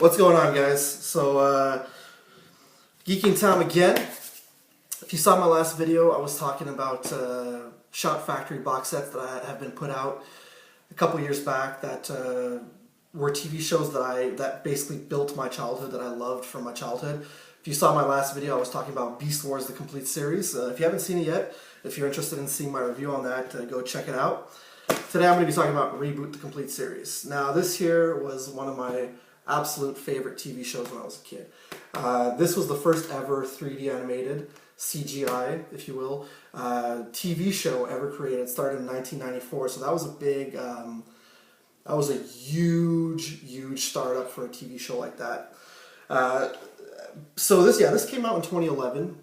What's going on, guys? So, geeking time again. If you saw my last video, I was talking about Shout Factory box sets that have been put out a couple years back that were TV shows that basically built my childhood, that I loved from my childhood. If you saw my last video, I was talking about Beast Wars, the complete series. If you haven't seen it yet, if you're interested in seeing my review on that, go check it out. Today I'm going to be talking about ReBoot, the complete series. Now, this here was one of my absolute favorite TV shows when I was a kid. This was the first ever 3D animated, CGI, if you will, TV show ever created. It started in 1994, so that was a big, that was a huge startup for a TV show like that. So this came out in 2011.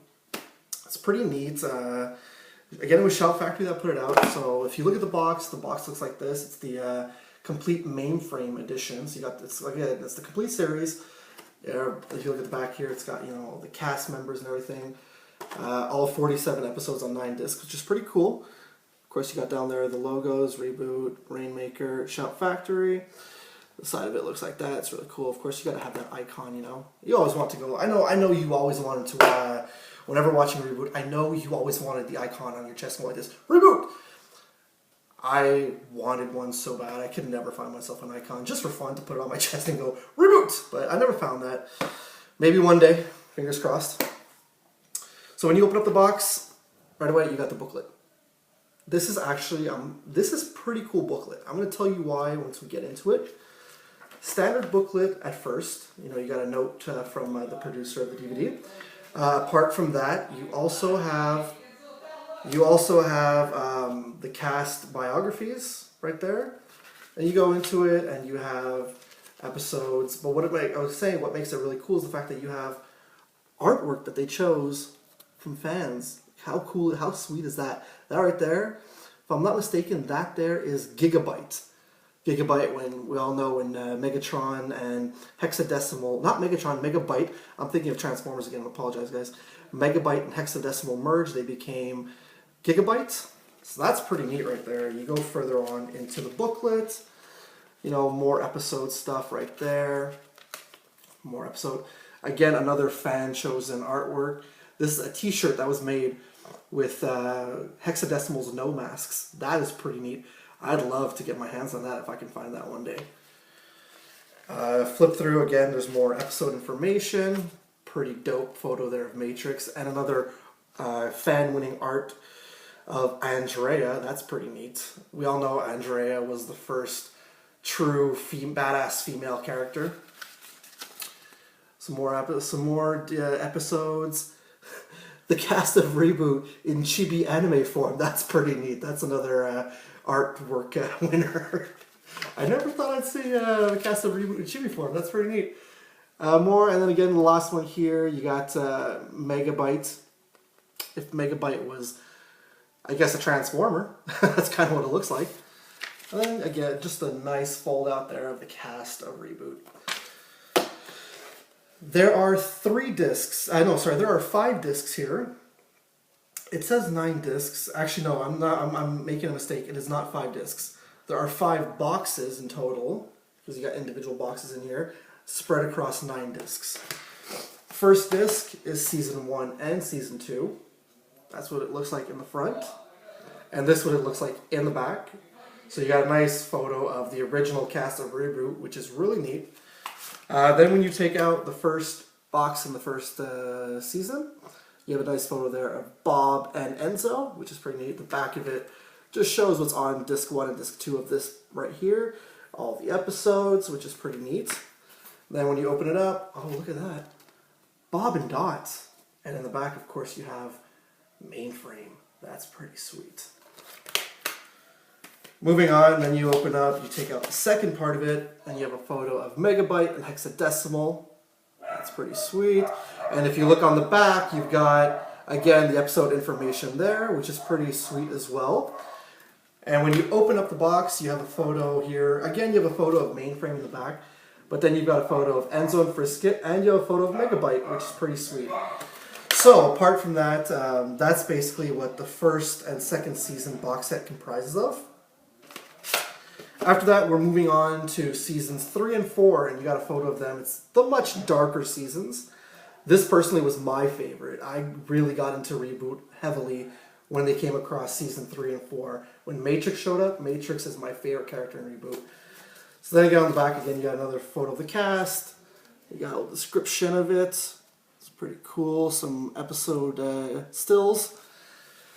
It's pretty neat. Again, it was Shout Factory that put it out. So if you look at the box looks like this. It's the complete mainframe edition. So you got this, again, it's the complete series. If you look at the back here, it's got, you know, the cast members and everything. All 47 episodes on 9 discs, which is pretty cool. Of course, you got down there the logos: ReBoot, Rainmaker, Shout Factory. The side of it looks like that. It's really cool. Of course, you got to have that icon. You know, you always want to go. I know you always wanted to. Whenever watching ReBoot, I know you always wanted the icon on your chest and go like this: ReBoot. I wanted one so bad. I could never find myself an icon just for fun to put it on my chest and go ReBoot, but I never found that. Maybe one day. Fingers crossed. So when you open up the box, right away you got the booklet. This is actually this is pretty cool booklet. I'm going to tell you why once we get into it. Standard booklet at first. You know, you got a note from the producer of the DVD. Apart from that, you also have the cast biographies right there, and you go into it and you have episodes. But what makes it really cool is the fact that you have artwork that they chose from fans. How cool, how sweet is that? That right there, if I'm not mistaken, that there is Gigabyte. Gigabyte, when we all know when Megatron and Hexadecimal, not Megatron, Megabyte, I'm thinking of Transformers again, I apologize guys. Megabyte and Hexadecimal merged, they became Gigabyte. So that's pretty neat right there. You go further on into the booklet, you know, more episode stuff right there. More episode. Again, another fan-chosen artwork. This is a t-shirt that was made with Hexadecimal's no masks. That is pretty neat. I'd love to get my hands on that if I can find that one day. Flip through again, there's more episode information. Pretty dope photo there of Matrix. And another fan-winning art of Andrea. That's pretty neat. We all know Andrea was the first true badass female character. Some more episodes. The cast of ReBoot in chibi anime form. That's pretty neat. That's another artwork winner. I never thought I'd see the cast of ReBoot in chibi form. That's pretty neat. More, and then again, the last one here, you got Megabyte. If Megabyte was, I guess, a Transformer, that's kind of what it looks like. And then again, just a nice fold out there of the cast of ReBoot. There are 3 discs. There are 5 discs here. It says 9 discs. Actually, no, I'm making a mistake. It is not 5 discs. There are 5 boxes in total, because you got individual boxes in here, spread across 9 discs. First disc is Season 1 and Season 2. That's what it looks like in the front. And this is what it looks like in the back. So you got a nice photo of the original cast of ReBoot, which is really neat. Then when you take out the first box in the first season, you have a nice photo there of Bob and Enzo, which is pretty neat. The back of it just shows what's on disc 1 and disc 2 of this right here. All the episodes, which is pretty neat. Then when you open it up, oh, look at that. Bob and Dot. And in the back, of course, you have Mainframe. That's pretty sweet. Moving on, then you open up, you take out the second part of it, and you have a photo of Megabyte and Hexadecimal. That's pretty sweet. And if you look on the back, you've got, again, the episode information there, which is pretty sweet as well. And when you open up the box, you have a photo here. Again, you have a photo of Mainframe in the back, but then you've got a photo of Enzo and Frisket, and you have a photo of Megabyte, which is pretty sweet. So, apart from that, that's basically what the first and second season box set comprises of. After that, we're moving on to seasons 3 and 4, and you got a photo of them. It's the much darker seasons. This personally was my favorite. I really got into ReBoot heavily when they came across season 3 and 4. When Matrix showed up, Matrix is my favorite character in ReBoot. So then you get on the back again, you got another photo of the cast. You got a little description of it. It's pretty cool. Some episode stills.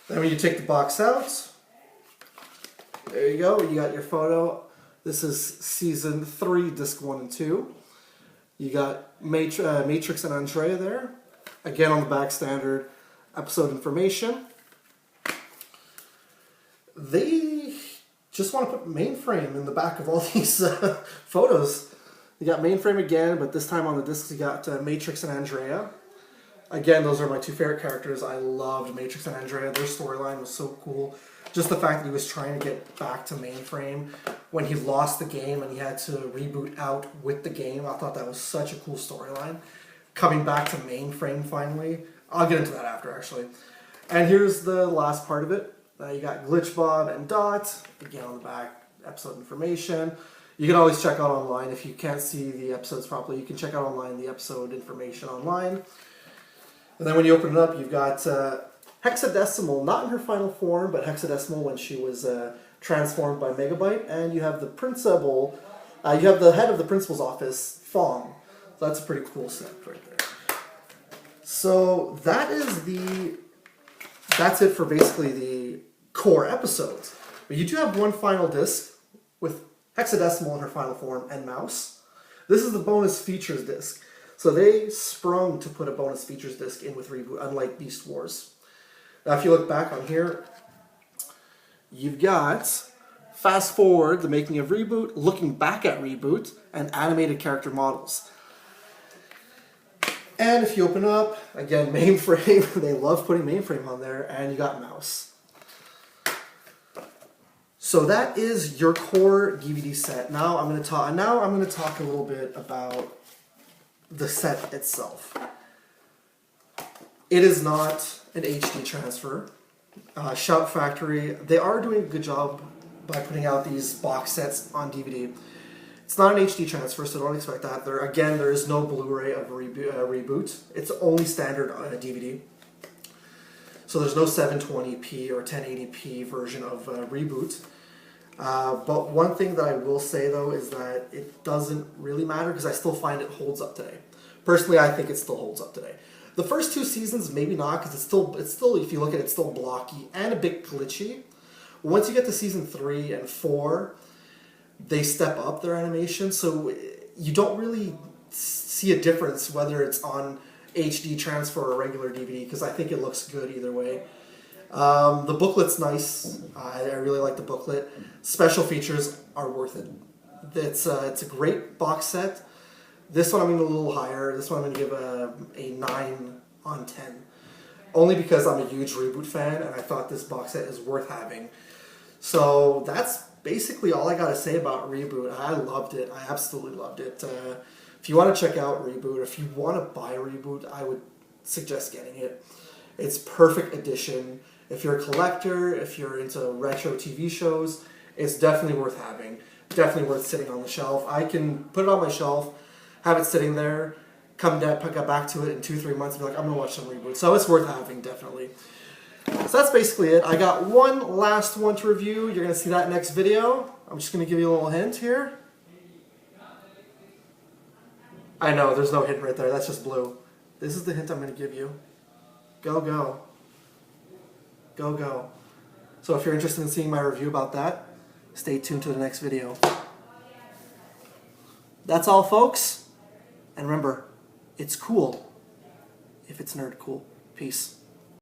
Then when you take the box out, there you go. You got your photo. This is season 3, disc 1 and 2. You got Matrix and Andrea there. Again on the back, standard episode information. They just want to put Mainframe in the back of all these photos. You got Mainframe again, but this time on the discs you got Matrix and Andrea. Again, those are my 2 favorite characters. I loved Matrix and Andrea. Their storyline was so cool. Just the fact that he was trying to get back to Mainframe when he lost the game and he had to reboot out with the game. I thought that was such a cool storyline. Coming back to Mainframe finally. I'll get into that after, actually. And here's the last part of it. You got Glitch Bob and Dot. Again, on the back, episode information. You can always check out online. If you can't see the episodes properly, you can check out online the episode information online. And then when you open it up, you've got Hexadecimal, not in her final form, but Hexadecimal when she was transformed by Megabyte. And you have the principal, you have the head of the principal's office, Fong. So that's a pretty cool set right there. So that's it for basically the core episodes. But you do have one final disc with Hexadecimal in her final form and Mouse. This is the bonus features disc. So they sprung to put a bonus features disc in with ReBoot, unlike Beast Wars. Now if you look back on here, you've got fast forward, the making of ReBoot, looking back at ReBoot, and animated character models. And if you open up, again, Mainframe, they love putting Mainframe on there, and you got Mouse. So that is your core DVD set. Now I'm going to talk a little bit about the set itself. It is not an HD transfer. Shout Factory, they are doing a good job by putting out these box sets on DVD. It's not an HD transfer, so don't expect that. There is no Blu-ray of ReBoot. It's only standard DVD. So there's no 720p or 1080p version of ReBoot. But one thing that I will say though is that it doesn't really matter because I still find it holds up today. Personally, I think it still holds up today. The first 2 seasons, maybe not, because it's still, if you look at it, it's still blocky and a bit glitchy. Once you get to season 3 and 4, they step up their animation, so you don't really see a difference whether it's on HD transfer or regular DVD, because I think it looks good either way. The booklet's nice. I really like the booklet. Special features are worth it. It's a great box set. This one I'm going to go a little higher. This one I'm going to give a 9 on 10. Only because I'm a huge ReBoot fan and I thought this box set is worth having. So that's basically all I got to say about ReBoot. I loved it. I absolutely loved it. If you want to check out ReBoot, if you want to buy ReBoot, I would suggest getting it. It's perfect edition. If you're a collector, if you're into retro TV shows, it's definitely worth having. Definitely worth sitting on the shelf. I can put it on my shelf, have it sitting there, come back to it in 2-3 months and be like, I'm going to watch some ReBoot. So it's worth having, definitely. So that's basically it. I got one last one to review. You're going to see that next video. I'm just going to give you a little hint here. I know, there's no hint right there. That's just blue. This is the hint I'm going to give you. Go, go. Go, go. So if you're interested in seeing my review about that, stay tuned to the next video. That's all, folks. And remember, it's cool if it's nerd cool. Peace.